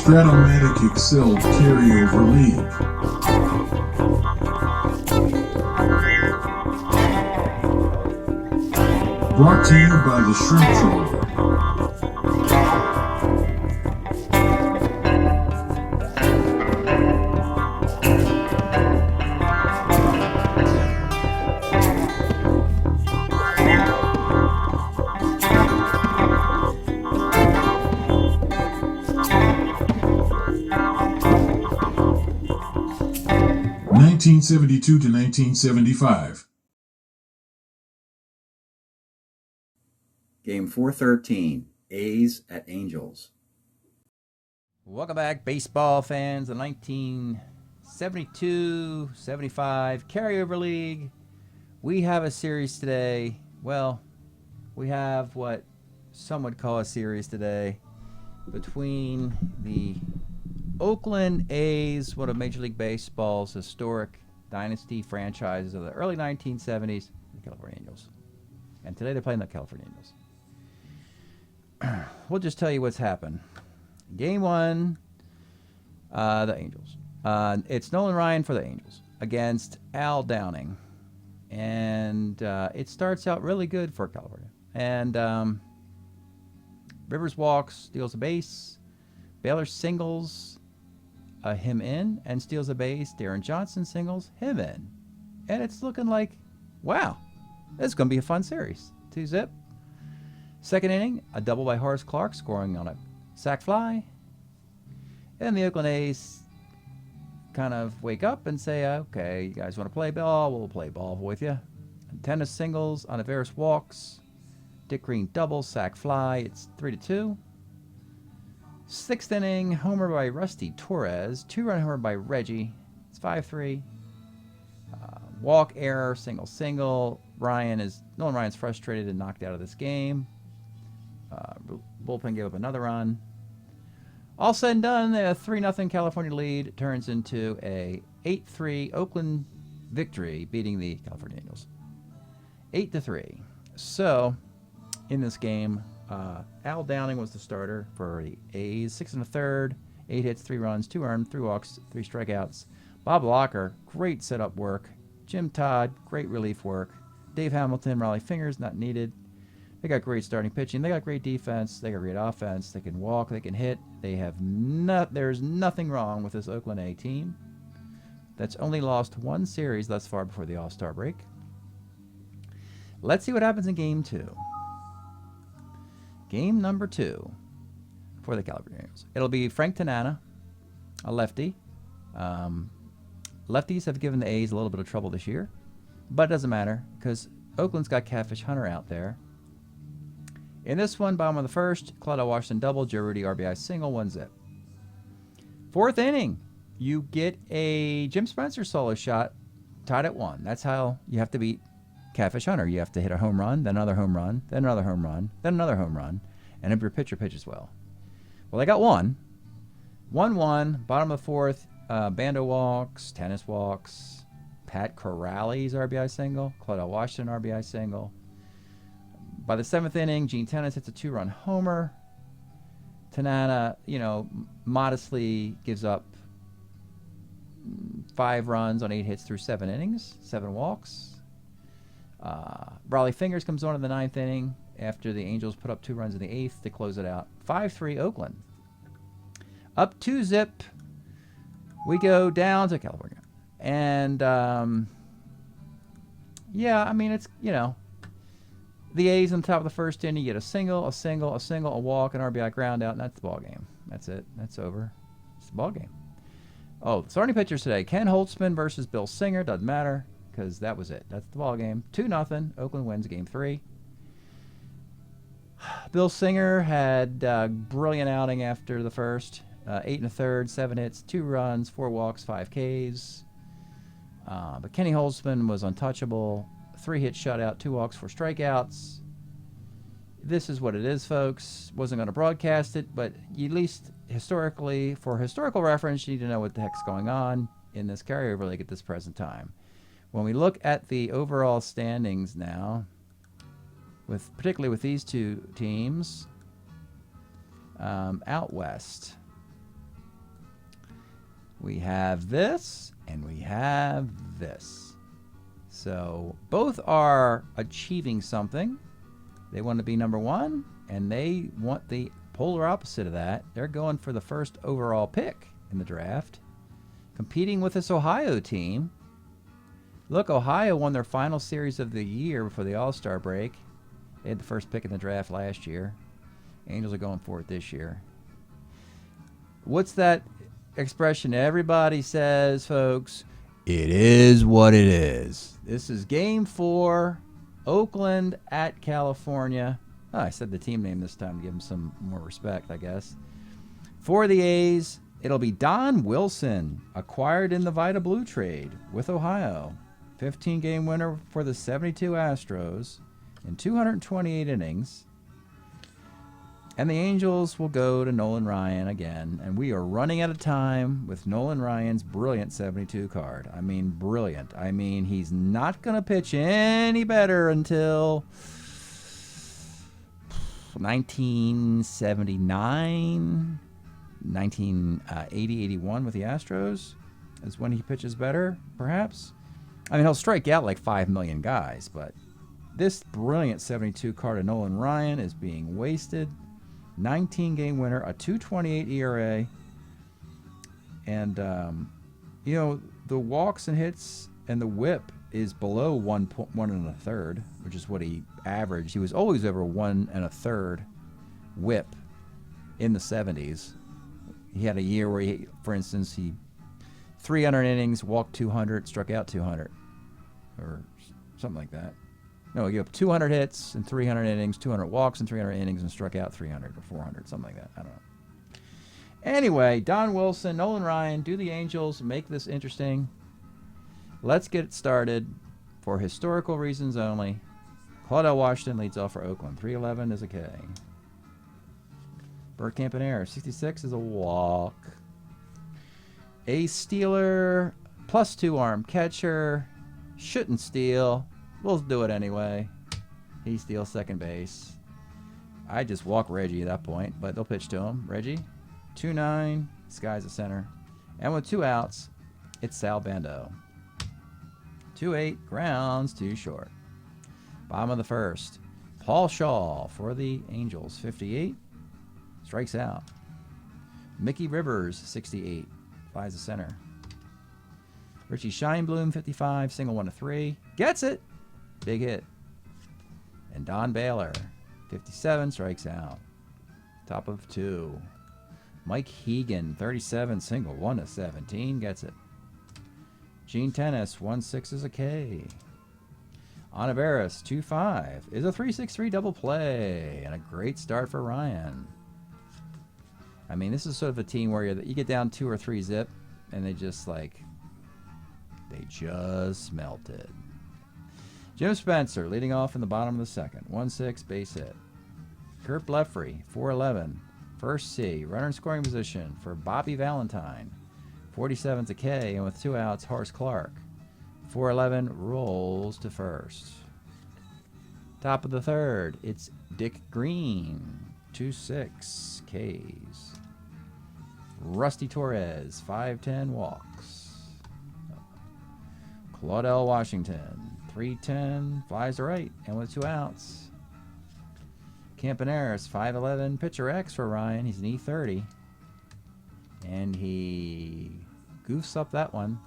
Strat-O-Matic Excel Carryover League. Brought to you by the Shrimp Troller. 1972 to 1975. Game 413, A's at Angels. Welcome back, baseball fans. The 1972-75 Carryover League. We have a series today. Well, we have what some would call a series today between the Oakland A's, one of Major League Baseball's historic dynasty franchises of the early 1970s, the California Angels. And today they're playing the California Angels. We'll just tell you what's happened. Game one, the Angels. It's Nolan Ryan for the Angels against Al Downing. And it starts out really good for California. And Rivers walks, steals a base. Baylor singles him in and steals a base. Darren Johnson singles him in. And it's looking like, wow, this is going to be a fun series. 2-zip. Second inning, a double by Horace Clarke, scoring on a sac fly. And the Oakland A's kind of wake up and say, okay, you guys want to play ball? We'll play ball with you. Tennis singles, Oliveris walks. Dick Green double, sac fly. It's 3-2. Sixth inning, homer by Rusty Torres. 2-run homer by Reggie. It's 5-3. Walk, error, single. Nolan Ryan's frustrated and knocked out of this game. Bullpen gave up another run. All said and done, a 3-0 California lead turns into a 8-3 Oakland victory, beating the California Angels. 8-3. So, in this game, Al Downing was the starter for the A's. 6 1/3, 8 hits, 3 runs, 2 earned, 3 walks, 3 strikeouts. Bob Locker, great setup work. Jim Todd, great relief work. Dave Hamilton, Raleigh Fingers, not needed. They got great starting pitching. They got great defense. They got great offense. They can walk. They can hit. There's nothing wrong with this Oakland A team that's only lost one series thus far before the All-Star break. Let's see what happens in Game 2. Game number 2 for the California Angels. It'll be Frank Tanana, a lefty. Lefties have given the A's a little bit of trouble this year, but it doesn't matter because Oakland's got Catfish Hunter out there. In this one, bottom of the first, Claudio Washington double, Joe Rudy RBI single, 1-zip. Fourth inning, you get a Jim Spencer solo shot, tied at 1. That's how you have to beat Catfish Hunter. You have to hit a home run, then another home run, then another home run, then another home run, and if your pitcher pitches well. Well, they got 1. 1-1, bottom of the fourth, Bando walks, Tennis walks, Pat Corrales RBI single, Claudio Washington RBI single. By the 7th inning, Gene Tennis hits a 2-run homer. Tanana, modestly gives up 5 runs on 8 hits through 7 innings, 7 walks. Raleigh Fingers comes on in the 9th inning after the Angels put up 2 runs in the 8th to close it out. 5-3 Oakland. Up 2-zip, we go down to California. And, it's, the A's on top of the first inning, you get a single, a walk, an RBI ground out, and that's the ball game. That's it. That's over. It's the ball game. Oh, starting pitchers today. Ken Holtzman versus Bill Singer. Doesn't matter because that was it. That's the ball game. 2-0. Oakland wins Game 3. Bill Singer had a brilliant outing after the first. 8 1/3, 7 hits, 2 runs, 4 walks, 5 Ks. But Kenny Holtzman was untouchable. 3-hit shutout, 2 walks, 4 strikeouts. This is what it is, folks. Wasn't going to broadcast it, but at least historically, for historical reference, you need to know what the heck's going on in this carryover league at this present time. When we look at the overall standings now, particularly with these two teams, out west, We have this, and we have this. So both are achieving something. They want to be number one, and they want the polar opposite of that. They're going for the first overall pick in the draft, competing with this Ohio team. Look, Ohio won their final series of the year before the All-Star break. They had the first pick in the draft last year. Angels are going for it this year. What's that expression everybody says, folks? It is what it is. This is game 4, Oakland at California. Oh, I said the team name this time to give them some more respect, I guess. For the A's, it'll be Don Wilson, acquired in the Vita Blue trade with Ohio. 15-game winner for the 72 Astros in 228 innings. And the Angels will go to Nolan Ryan again. And we are running out of time with Nolan Ryan's brilliant 72 card. I mean, brilliant. I mean, he's not going to pitch any better until 1979, 1980, 81 with the Astros is when he pitches better, perhaps. I mean, he'll strike out like 5 million guys, but this brilliant 72 card of Nolan Ryan is being wasted. 19-game winner, a 2.28 ERA, and the walks and hits and the WHIP is below 1 1/3, which is what he averaged. He was always over 1 1/3 WHIP in the 70s. He had a year where he, for instance, he 300 innings, walked 200, struck out 200, or something like that. No, he gave up 200 hits and 300 innings, 200 walks and 300 innings, and struck out 300 or 400, something like that. I don't know. Anyway, Don Wilson, Nolan Ryan, do the Angels make this interesting? Let's get it started for historical reasons only. Claudell Washington leads off for Oakland. 311 is a K. Bert Campaneris, 66 is a walk. Ace Stealer, +2 arm catcher, shouldn't steal. We'll do it anyway. He steals second base. I just walk Reggie at that point, but they'll pitch to him. Reggie, 2-9, Sky's a center. And with 2 outs, it's Sal Bando. 2-8, grounds too short. Bottom of the first. Paul Shaw for the Angels, 58, strikes out. Mickey Rivers, 68, flies the center. Richie Scheinblum, 55, single 1-3, gets it. Big hit. And Don Baylor, 57, strikes out. Top of 2. Mike Hegan, 37, single 1-17, gets it. Gene Tennis, 1-6 is a K. Olivares, 2-5 is a 3-6-3 double play. And a great start for Ryan. I mean, this is sort of a team where you get down 2 or 3 zip, and they just melted. Jim Spencer leading off in the bottom of the second. 1-6 base hit. Kurt Blefrey, 4-11. First C. Runner in scoring position for Bobby Valentine. 47's a K, and with 2 outs, Horace Clark. 4-11 rolls to first. Top of the third, it's Dick Green. 2-6 Ks. Rusty Torres, 5-10 walks. Claudell Washington, 3-10, flies to right, and with 2 outs. Campaneris, 5-11, pitcher X for Ryan. He's an E30. And he goofs up that one.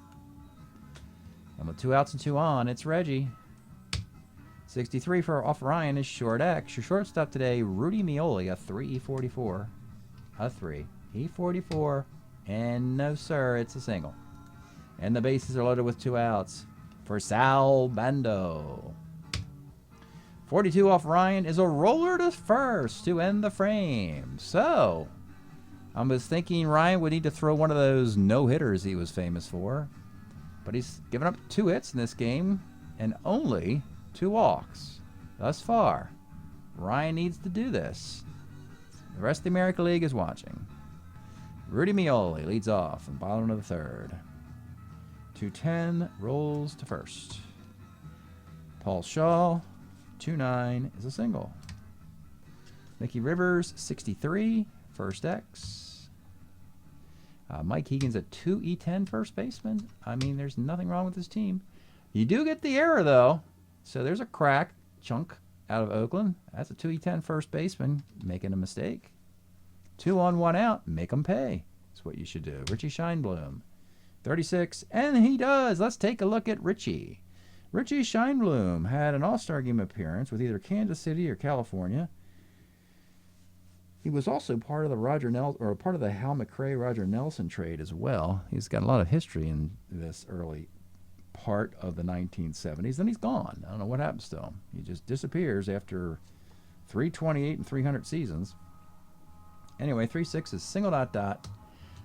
And with 2 outs and 2 on, it's Reggie. 63 for off Ryan is short X. Your shortstop today, Rudy Mioli, a 3 E44. A 3 E44. And no, sir, it's a single. And the bases are loaded with 2 outs for Sal Bando. 42 off Ryan is a roller to first to end the frame. So, I was thinking Ryan would need to throw one of those no-hitters he was famous for. But he's given up 2 hits in this game and only 2 walks thus far. Ryan needs to do this. The rest of the American League is watching. Rudy Mioli leads off in bottom of the third. 2-10 rolls to first. Paul Shaw, 2-9 is a single. Mickey Rivers, 63, first X. Mike Hegan's a 2E10 first baseman. I mean, there's nothing wrong with this team. You do get the error, though. So there's a crack chunk out of Oakland. That's a 2E10 first baseman making a mistake. 2 on, 1 out. Make them pay. That's what you should do. Richie Scheinblum, 36, and he does. Let's take a look at Richie. Richie Scheinblum had an All-Star Game appearance with either Kansas City or California. He was also part of the part of the Hal McRae Roger Nelson trade as well. He's got a lot of history in this early part of the 1970s. Then he's gone. I don't know what happens to him. He just disappears after 328 and 300 seasons. Anyway, 3-6 is single ...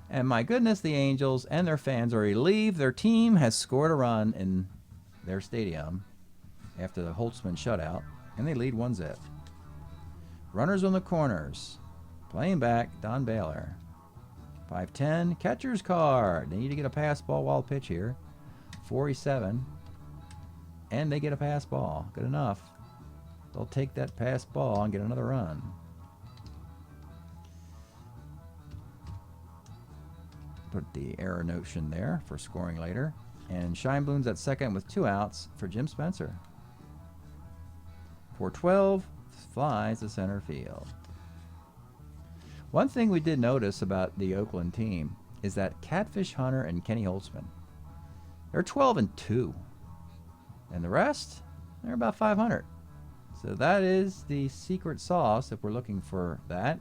And my goodness, the Angels and their fans are relieved. Their team has scored a run in their stadium after the Holtzman shutout, and they lead 1-0. Runners on the corners. Playing back, Don Baylor. 5-10, catcher's card. They need to get a pass ball while pitch here. 4-7, and they get a pass ball. Good enough. They'll take that pass ball and get another run. Put the error notion there for scoring later. And Scheinblum's at second with 2 outs for Jim Spencer. 4-12, flies to center field. One thing we did notice about the Oakland team is that Catfish Hunter and Kenny Holtzman, they're 12-2. And the rest, they're about 500. So that is the secret sauce if we're looking for that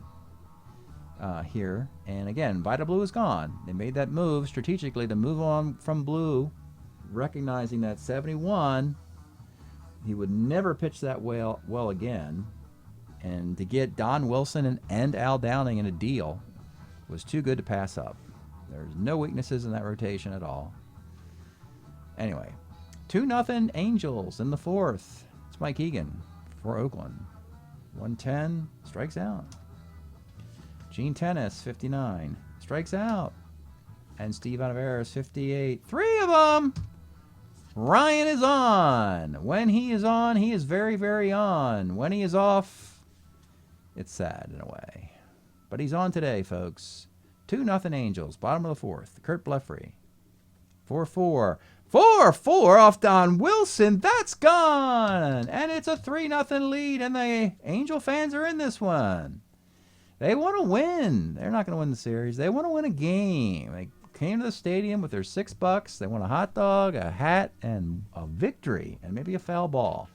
here. And again, Vita Blue is gone. They made that move strategically to move on from Blue, recognizing that 71, he would never pitch that well again. And to get Don Wilson and Al Downing in a deal was too good to pass up. There's no weaknesses in that rotation at all. Anyway, 2-0 Angels in the 4th. It's Mike Egan for Oakland. 110, strikes out. Gene Tennis, 59, strikes out. And Steve Olivares, 58. 3 of them! Ryan is on. When he is on, he is very, very on. When he is off, it's sad in a way. But he's on today, folks. 2-0 Angels, bottom of the 4th. Kurt Blefrey. 4-4. 4-4 off Don Wilson. That's gone. And it's a 3-0 lead, and the Angel fans are in this one. They want to win. They're not going to win the series. They want to win a game. They came to the stadium with their $6. They want a hot dog, a hat, and a victory, and maybe a foul ball.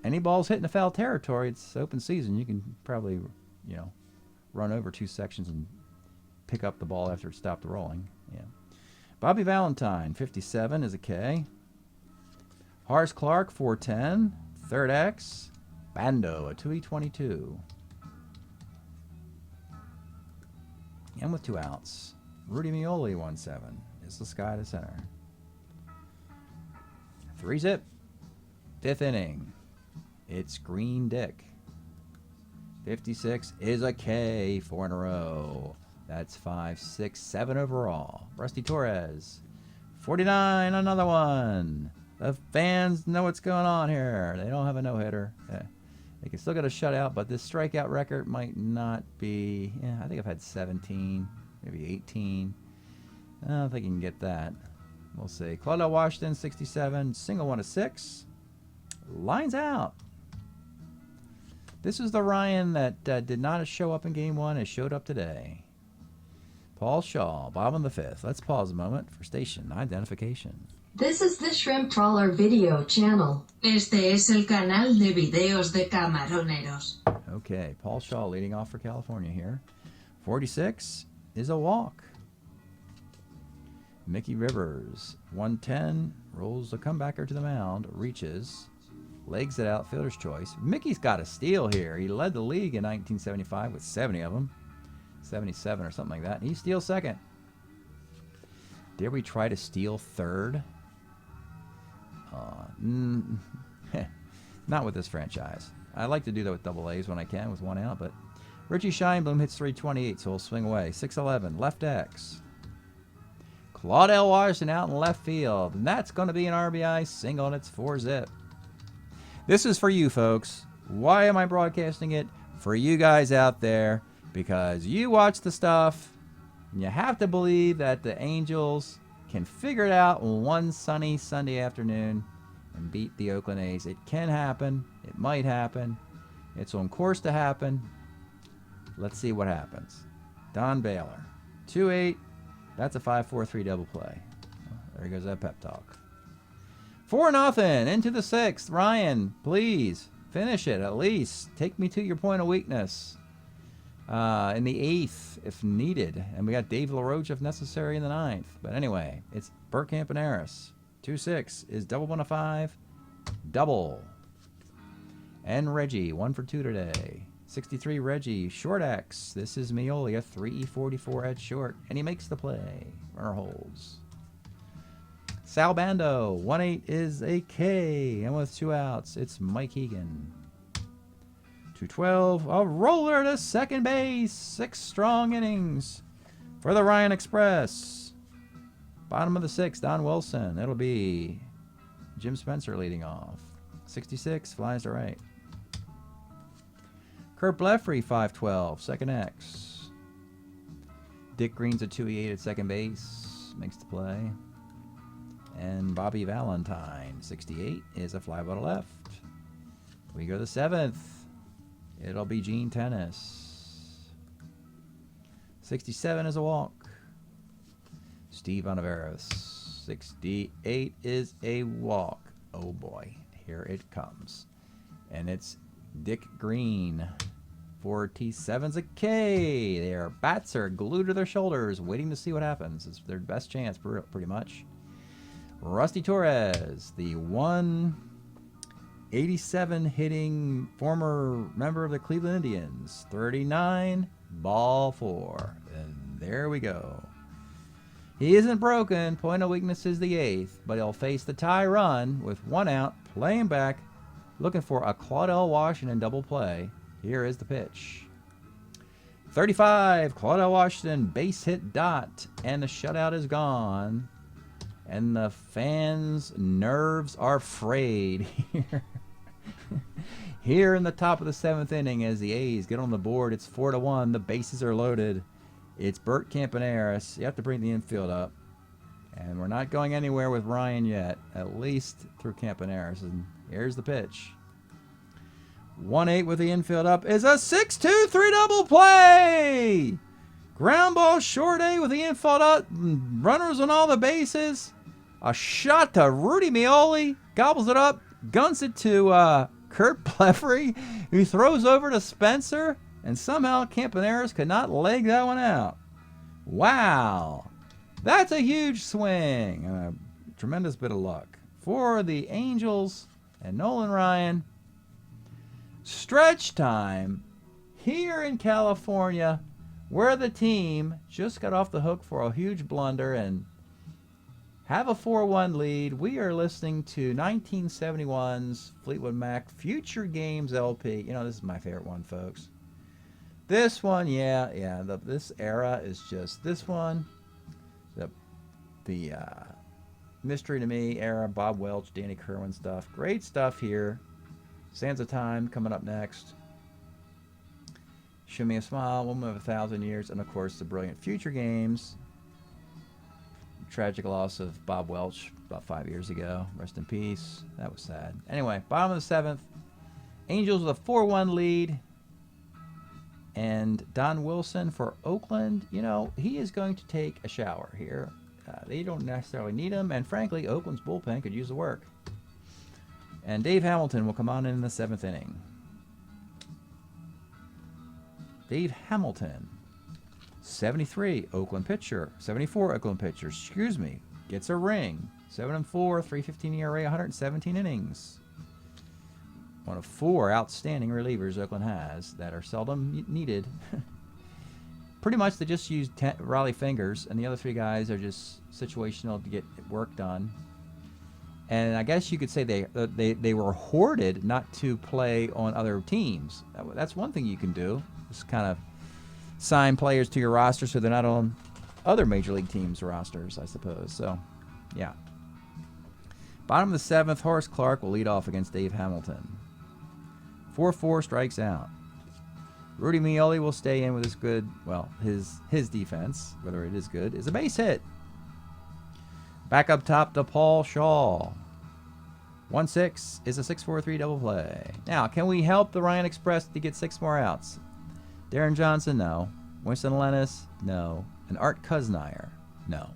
Any balls hitting the foul territory, it's open season. You can probably, run over 2 sections and pick up the ball after it stopped rolling. Yeah. Bobby Valentine, 57 is a K. Horace Clark, 410. Third X. Bando, a 2E22. And with 2 outs, Rudy Mioli, 1-7. Is the sky to center. 3-zip. 5th inning. It's Green Dick. 56 is a K, 4 in a row. That's 5, 6, 7 overall. Rusty Torres, 49, another one. The fans know what's going on here. They don't have a no-hitter. They can still get a shutout, but this strikeout record might not be... I think I've had 17, maybe 18. I don't think you can get that. We'll see. Claudel Washington, 67, single 1 to 6. Lines out. This is the Ryan that did not show up in Game 1 and showed up today. Paul Shaw, bottom of the 5th. Let's pause a moment for station identification. This is the Shrimp Trawler video channel. Este es el canal de videos de camaroneros. Okay, Paul Shaw leading off for California here. 46 is a walk. Mickey Rivers, 110, rolls the comebacker to the mound, reaches, legs it out, fielder's choice. Mickey's got a steal here. He led the league in 1975 with 70 of them. 77 or something like that. He steals second. Dare we try to steal third? Not with this franchise. I like to do that with double A's when I can with 1 out, but Richie Scheinblum hits 328, so he'll swing away. 6-11, left X. Claudel Washington out in left field, and that's going to be an RBI single, and it's 4-zip. This is for you, folks. Why am I broadcasting it? For you guys out there, because you watch the stuff And you have to believe that the Angels can figure it out one sunny Sunday afternoon and beat the Oakland A's. It can happen. It might happen. It's on course to happen. Let's see what happens. Don Baylor. 2-8. That's a 5-4-3 double play. There goes that pep talk. 4-0 into the 6th. Ryan, please finish it at least. Take me to your point of weakness. In the 8th, if needed. And we got Dave LaRoche if necessary in the 9th. But anyway, it's Bert Campaneris. 2-6 is double 1 of 5. Double. And Reggie, 1 for 2 today. 63 Reggie, short X. This is Miolia, 3-44 at short. And he makes the play. Runner holds. Sal Bando, 1-8 is a K. And with 2 outs, it's Mike Hegan. 2-12, a roller to second base. 6 strong innings for the Ryan Express. Bottom of the 6th, Don Wilson. It'll be Jim Spencer leading off. 66, flies to right. Kurt Blefrey, 5-12, second X. Dick Green's a 2-8 at second base. Makes the play. And Bobby Valentine, 68, is a fly ball to left. We go to the 7th. It'll be Gene Tennis. 67 is a walk. Steve Onaveros. 68 is a walk. Oh boy, here it comes. And it's Dick Green. 47's a K. Their bats are glued to their shoulders, waiting to see what happens. It's their best chance, pretty much. Rusty Torres, the 187 hitting former member of the Cleveland Indians. 39, ball 4. And there we go. He isn't broken. Point of weakness is the 8th, but he'll face the tie run with 1 out, playing back, looking for a Claudell Washington double play. Here is the pitch. 35, Claudell Washington, base hit dot, and the shutout is gone. And the fans' nerves are frayed here. Here in the top of the 7th inning as the A's get on the board. It's 4-1. The bases are loaded. It's Bert Campaneris. You have to bring the infield up. And we're not going anywhere with Ryan yet, at least through Campaneris. And here's the pitch. 1-8 with the infield up is a 6-2-3 double play. Ground ball short A with the infield up. Runners on all the bases. A shot to Rudy Mioli. Gobbles it up. Guns it to Kurt Blefrey, who throws over to Spencer. And somehow Campaneris could not leg that one out. Wow. That's a huge swing. And a tremendous bit of luck for the Angels and Nolan Ryan. Stretch time here in California, where the team just got off the hook for a huge blunder and have a 4-1 lead. We are listening to 1971's Fleetwood Mac Future Games LP. You know, this is my favorite one, folks. This one, yeah. This era is just this one. The Mystery to Me era, Bob Welch, Danny Kerwin stuff. Great stuff here. Sands of Time coming up next. Show Me a Smile, Woman of 1,000 Years, and of course the brilliant Future Games. Tragic loss of Bob Welch about 5 years ago. Rest in peace. That was sad. Anyway, bottom of the 7th. Angels with a 4-1 lead. And Don Wilson for Oakland, you know, he is going to take a shower here. They don't necessarily need him, and frankly, Oakland's bullpen could use the work. And Dave Hamilton will come on in the 7th inning. Dave Hamilton, 73, Oakland pitcher. 74, Oakland pitcher, gets a ring. 7-4, 3.15 ERA, 117 innings. One of 4 outstanding relievers Oakland has that are seldom needed. Pretty much they just use Raleigh Fingers, and the other 3 guys are just situational to get work done. And I guess you could say they were hoarded not to play on other teams. That's one thing you can do. Just kind of sign players to your roster so they're not on other major league teams' rosters, I suppose. So, yeah. Bottom of the 7th, Horace Clarke will lead off against Dave Hamilton. 4-4 strikes out. Rudy Mioli will stay in with his good, well, his defense, whether it is good, is a base hit. Back up top to Paul Shaw. 1-6 is a 6-4-3 double play. Now, can we help the Ryan Express to get 6 more outs? Darren Johnson, no. Winston Lennis, no. And Art Kuznire, no.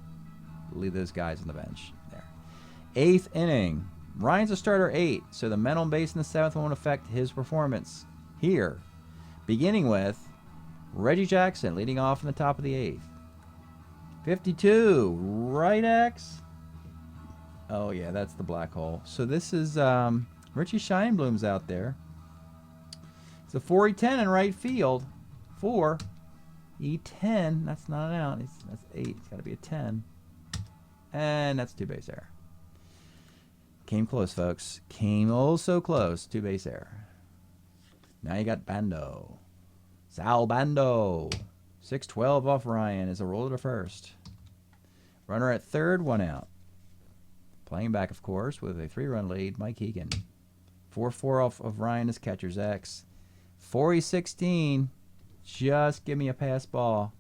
Leave those guys on the bench there. 8th inning. Ryan's a starter 8, so the men on base in the 7th won't affect his performance here. Beginning with Reggie Jackson leading off in the top of the 8th. 52, right X. Oh yeah, that's the black hole. So this is Richie Scheinblum's out there. It's a 4-E-10 in right field. 4-E-10. That's not an out. That's 8. It's got to be a 10. And that's 2-base error. Came close, folks. Came oh so close. 2-base error. Now you got Bando. Sal Bando. 6-12 off Ryan is a roller to first. Runner at third, 1 out. Playing back, of course, with a 3-run lead, Mike Egan. 4-4 off of Ryan as catcher's X. 4-E-16. Just give me a pass ball.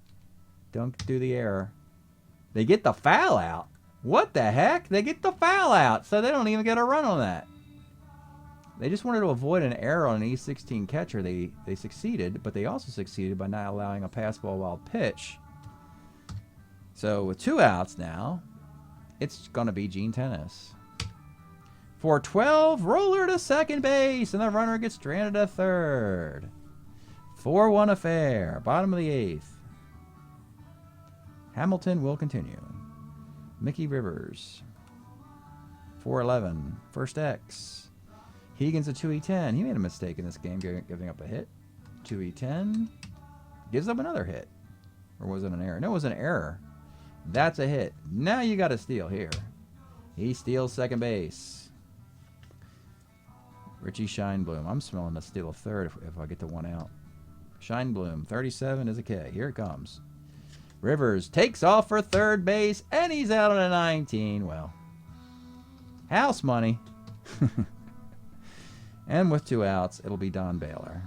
Don't do the error. They get the foul out. What the heck? They get the foul out, so they don't even get a run on that. They just wanted to avoid an error on an E16 catcher. They succeeded, but they also succeeded by not allowing a pass ball wild pitch. So with 2 outs now, it's going to be Gene Tennis. 4-12, roller to second base, and the runner gets stranded at third. 4-1 affair, bottom of the 8th. Hamilton will continue. Mickey Rivers. 4-11, first X. Hegan's a 2-E-10. He made a mistake in this game, giving up a hit. 2-E-10. Gives up another hit. Or was it an error? No, it was an error. That's a hit. Now you got to steal here. He steals second base. Richie Scheinblum. I'm smelling a steal of third if I get to 1 out. Scheinblum, 37 is a K. Here it comes. Rivers takes off for third base, and he's out on a 19. Well, house money. And with 2 outs, it'll be Don Baylor.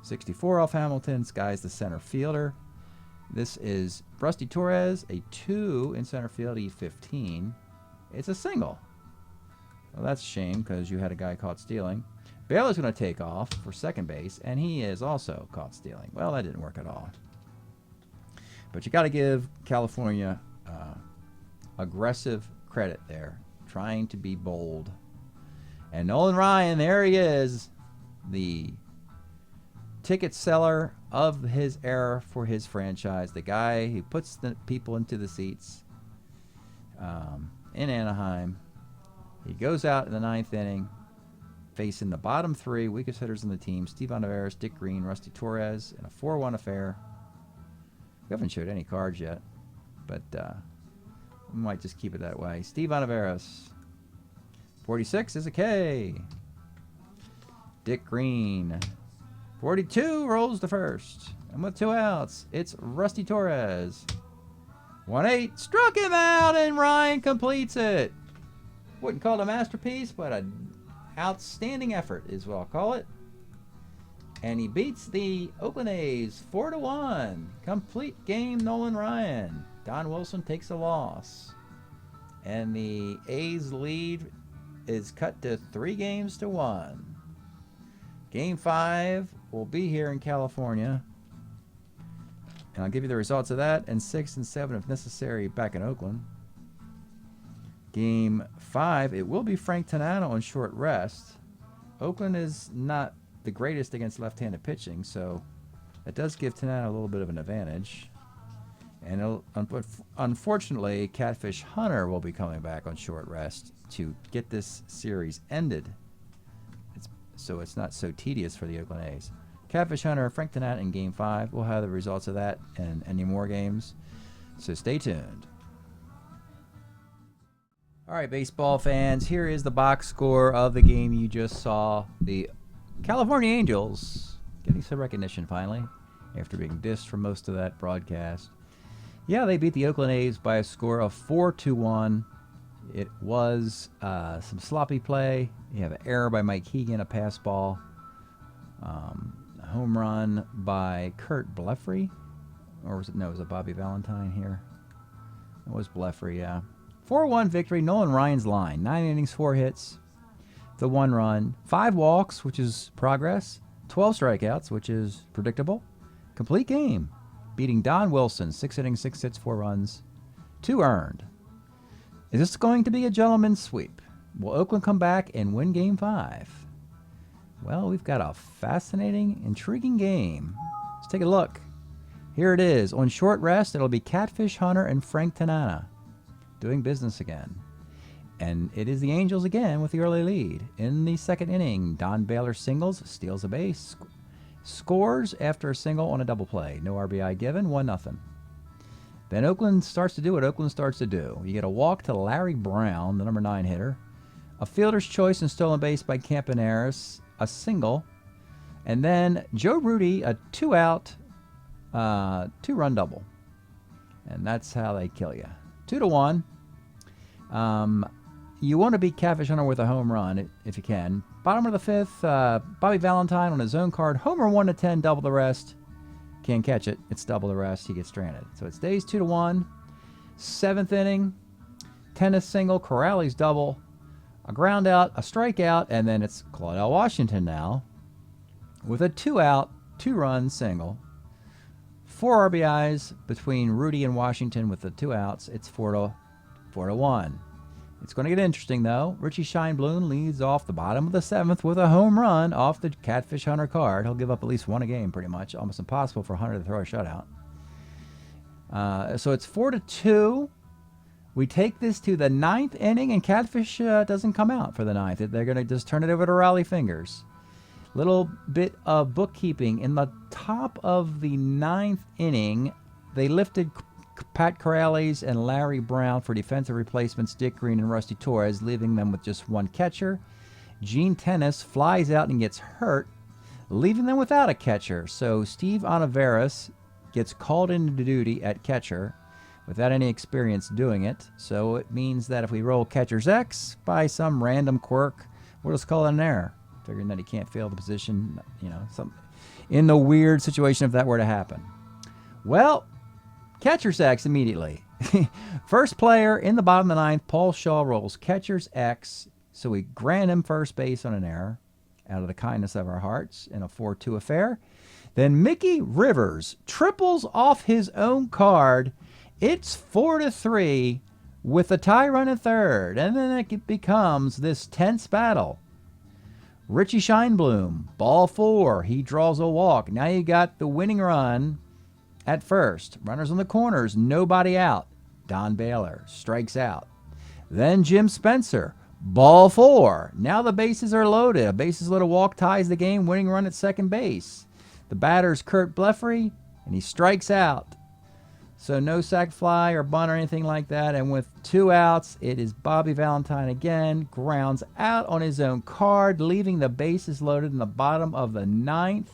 64 off Hamilton. Sky's the center fielder. This is Rusty Torres, a 2 in center field, E15. It's a single. Well, that's a shame because you had a guy caught stealing. Baylor's going to take off for second base, and he is also caught stealing. Well, that didn't work at all. But you got to give California aggressive credit there, trying to be bold. And Nolan Ryan, there he is, the ticket seller of his era for his franchise, the guy who puts the people into the seats in Anaheim. He goes out in the 9th inning, facing the bottom 3 weakest hitters in the team, Steve Olivares, Dick Green, Rusty Torres, in a 4-1 affair. We haven't showed any cards yet, but we might just keep it that way. Steve Olivares, 46 is a K. Dick Green, 42 rolls to first. And with 2 outs, it's Rusty Torres. 1-8, struck him out, and Ryan completes it. Wouldn't call it a masterpiece, but an outstanding effort is what I'll call it. And he beats the Oakland A's 4-1. Complete game, Nolan Ryan. Don Wilson takes a loss. And the A's lead is cut to 3-1. Game 5 will be here in California. And I'll give you the results of that, and 6 and 7 if necessary back in Oakland. Game 5, it will be Frank Tanano on short rest. Oakland is not the greatest against left-handed pitching, so that does give Tanano a little bit of an advantage. And unfortunately, Catfish Hunter will be coming back on short rest to get this series ended. So it's not so tedious for the Oakland A's. Catfish Hunter, Frank Tanano in Game 5. We'll have the results of that and any more games. So stay tuned. All right, baseball fans, here is the box score of the game you just saw. The California Angels getting some recognition finally after being dissed for most of that broadcast. Yeah, they beat the Oakland A's by a score of 4-1. It was some sloppy play. You have an error by Mike Hegan, a pass ball. home run by Kurt Blefary. Or was it, no, was it Bobby Valentine here? It was Blefary, yeah. 4-1 victory, Nolan Ryan's line. 9 innings, 4 hits, the 1 run. 5 walks, which is progress. 12 strikeouts, which is predictable. Complete game, beating Don Wilson. 6 innings, 6 hits, 4 runs, 2 earned. Is this going to be a gentleman's sweep? Will Oakland come back and win Game 5? Well, we've got a fascinating, intriguing game. Let's take a look. Here it is. On short rest, it'll be Catfish Hunter and Frank Tanana doing business again. And it is the Angels again with the early lead. In the 2nd inning, Don Baylor singles, steals a base, scores after a single on a double play. No RBI given, 1-0. Then Oakland starts to do what Oakland starts to do. You get a walk to Larry Brown, the number 9 hitter, a fielder's choice and stolen base by Campaneris, a single, and then Joe Rudy, a 2-out, 2-run double. And that's how they kill you. 2-1. You want to beat Catfish Hunter with a home run if you can. Bottom of the 5th, Bobby Valentine on his own card. Homer 1-10, double the rest. Can't catch it. It's double the rest. He gets stranded. So it stays 2-1. 7th inning, Tennis single, Corrales double, a ground out, a strikeout, and then it's Claudel Washington now with a 2-out, 2-run single. 4 RBIs between Rudy and Washington with the 2 outs. It's 4-1. It's going to get interesting, though. Richie Scheinblum leads off the bottom of the 7th with a home run off the Catfish Hunter card. He'll give up at least 1 a game, pretty much. Almost impossible for Hunter to throw a shutout. So it's 4-2. We take this to the 9th inning, and Catfish doesn't come out for the 9th. They're going to just turn it over to Raleigh Fingers. Little bit of bookkeeping. In the top of the 9th inning, they lifted Pat Corrales and Larry Brown for defensive replacements, Dick Green and Rusty Torres, leaving them with just 1 catcher. Gene Tennis flies out and gets hurt, leaving them without a catcher. So Steve Onaveras gets called into duty at catcher without any experience doing it. So it means that if we roll catcher's X by some random quirk, we'll just call it an error, figuring that he can't fill the position, in the weird situation if that were to happen. Well, catcher's X immediately. First player in the bottom of the 9th, Paul Shaw rolls catcher's X, so we grant him first base on an error out of the kindness of our hearts in a 4-2 affair. Then Mickey Rivers triples off his own card. It's 4-3 with a tie run at third, and then it becomes this tense battle. Richie Scheinblum, ball 4, he draws a walk. Now you got the winning run at first. Runners on the corners, nobody out. Don Baylor strikes out. Then Jim Spencer, ball 4. Now the bases are loaded. A bases loaded walk ties the game, winning run at second base. The batter's Kurt Blefary, and he strikes out. So no sac fly or bunt or anything like that. And with 2 outs, it is Bobby Valentine again. Grounds out on his own card, leaving the bases loaded in the bottom of the 9th.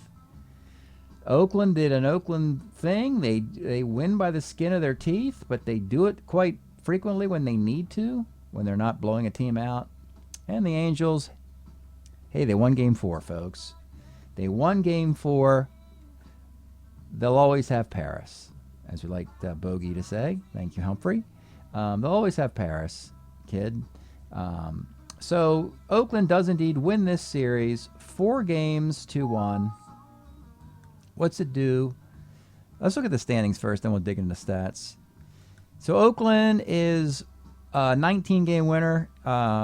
Oakland did an Oakland thing. They win by the skin of their teeth, but they do it quite frequently when they need to, when they're not blowing a team out. And the Angels, hey, they won Game 4, folks. They won Game 4. They'll always have Paris, as we like Bogey to say. Thank you, Humphrey. They'll always have Paris, kid. So Oakland does indeed win this series, 4-1. What's it do? Let's look at the standings first, then we'll dig into the stats. So Oakland is a 19-game winner.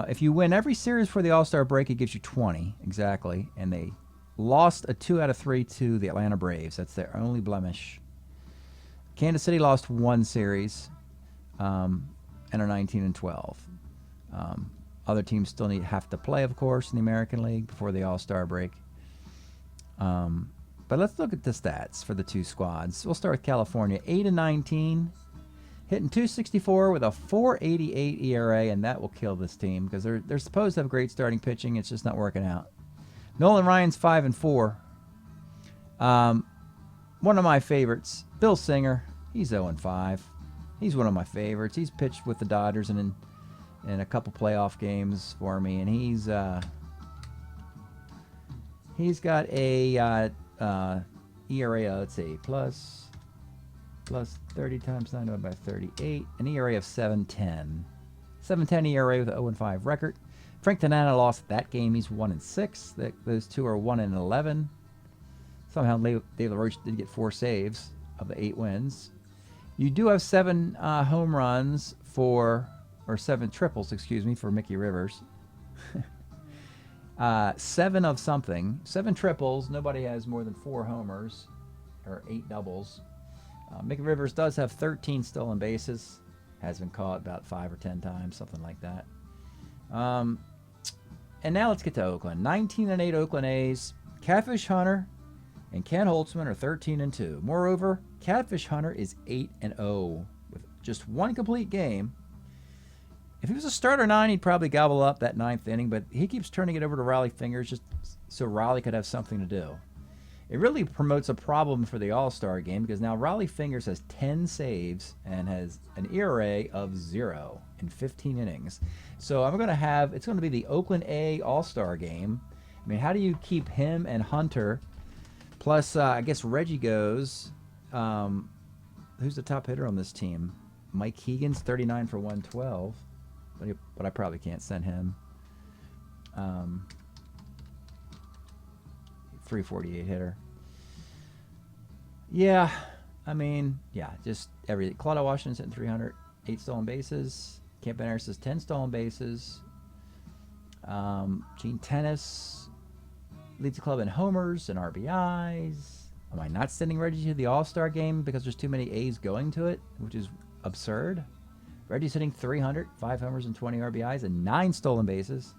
If you win every series for the All-Star break, it gives you 20, exactly. And they lost a 2 out of 3 to the Atlanta Braves. That's their only blemish. Kansas City lost 1 series and are 19-12. Other teams still have to play, of course, in the American League before the All-Star break. But let's look at the stats for the 2 squads. We'll start with California. 8-19, hitting .264 with a .488 ERA, and that will kill this team because they're supposed to have great starting pitching. It's just not working out. Nolan Ryan's 5-4. One of my favorites, Bill Singer. He's 0-5. He's one of my favorites. He's pitched with the Dodgers and in a couple playoff games for me, and he's got a ERA, let's see, plus 30 times 9 divided by 38, an ERA of 7.10. 7.10 ERA with an 0-5 record. Frank Tanana lost that game. He's 1-6. Those two are 1-11. Somehow Dave LaRoche did get 4 saves of the 8 wins. You do have 7 home runs or 7 triples, excuse me, for Mickey Rivers. 7 of something. 7 triples. Nobody has more than 4 homers or 8 doubles. Mickey Rivers does have 13 stolen bases. Has been caught about 5 or 10 times, something like that. And now let's get to Oakland. 19-8 Oakland A's. Catfish Hunter and Ken Holtzman are 13-2. Moreover, Catfish Hunter is 8-0 with just 1 complete game. If he was a starter 9, he'd probably gobble up that 9th inning, but he keeps turning it over to Riley Fingers just so Riley could have something to do. It really promotes a problem for the All-Star game because now Riley Fingers has 10 saves and has an ERA of 0 in 15 innings. So it's going to be the Oakland A All-Star game. I mean, how do you keep him and Hunter? Plus, I guess Reggie goes. Who's the top hitter on this team? Mike Keegan's 39 for 112. But I probably can't send him. 348 hitter. Yeah, I mean, yeah, just everything. Claudio Washington's hitting 300, 8 stolen bases. Camp Harris has 10 stolen bases. Gene Tennis leads the club in homers and RBIs. Am I not sending Reggie to the All-Star game because there's too many A's going to it, which is absurd? Reggie's hitting 300, 5 homers and 20 RBIs and 9 stolen bases.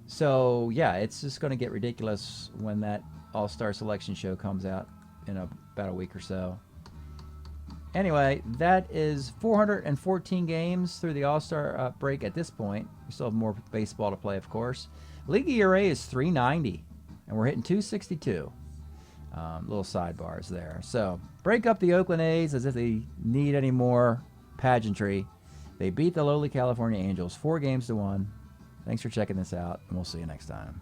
So, yeah, it's just going to get ridiculous when that All-Star selection show comes out in about a week or so. Anyway, that is 414 games through the All-Star break at this point. We still have more baseball to play, of course. League ERA is 390, and we're hitting 262. Little sidebars there. So, break up the Oakland A's as if they need any more pageantry. They beat the lowly California Angels 4-1. Thanks for checking this out, and we'll see you next time.